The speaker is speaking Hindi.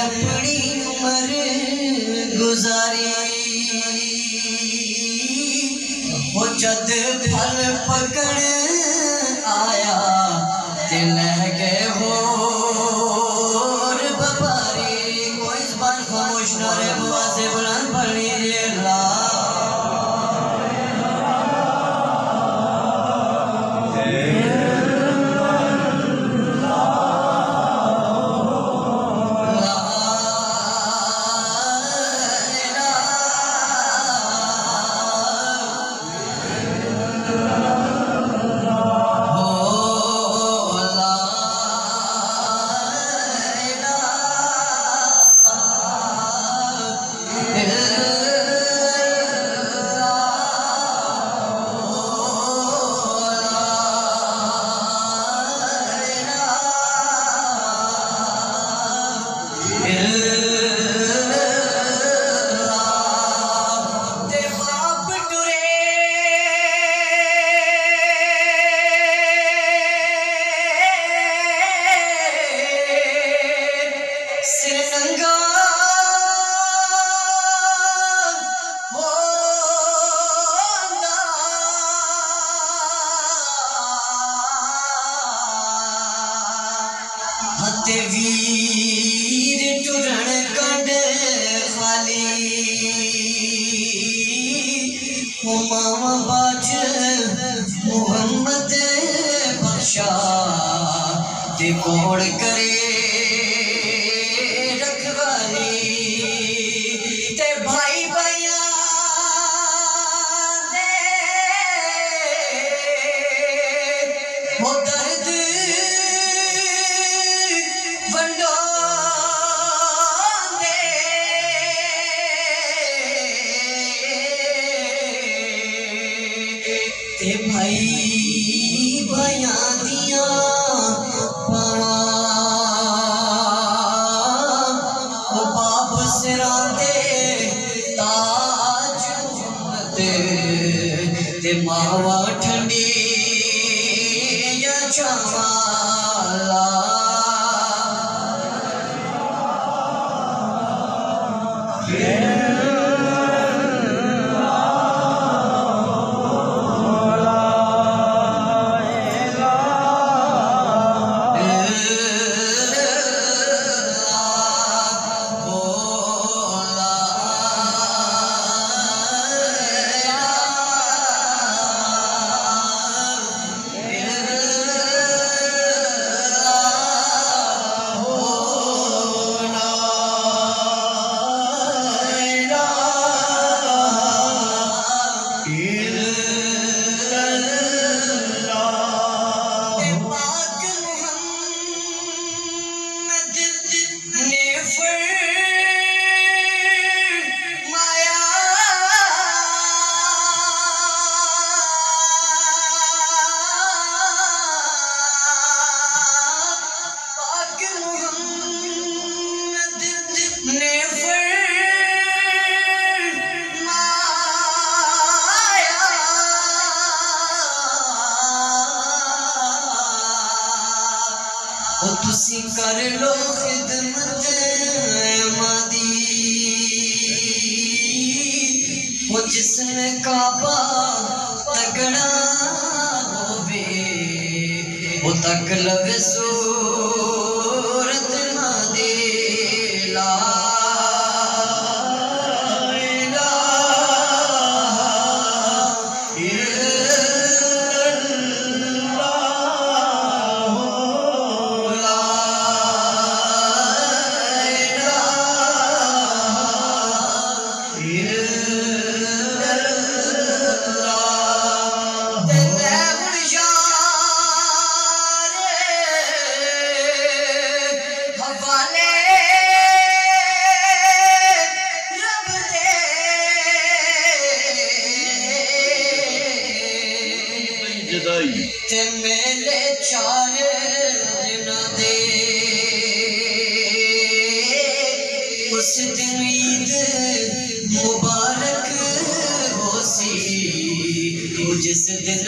अपनी उम्र गुजारी वो जद फल पकड़ आया ते लह गए होर व्यापारी। कोई इस बार खामोश न रहे, आवाज़ें बुलंद पड़ी वीर टुरण कंड खाली मामा बाज मोहम्मद बख्शा ते कौन करे रखवाली ते भाई भैया दे वो दर्द भाई भैया दिया पावा वो बाप सिरांदे ताज ते मावा ठंडी या छावा तुसी कर लो खिदमत मादी वो जिसने काबा तगड़ा होवे वो तक लवे सूरत मादी ला ते मेले 4 दिन दे उस दिन ईद मुबारक होसी जिस दिन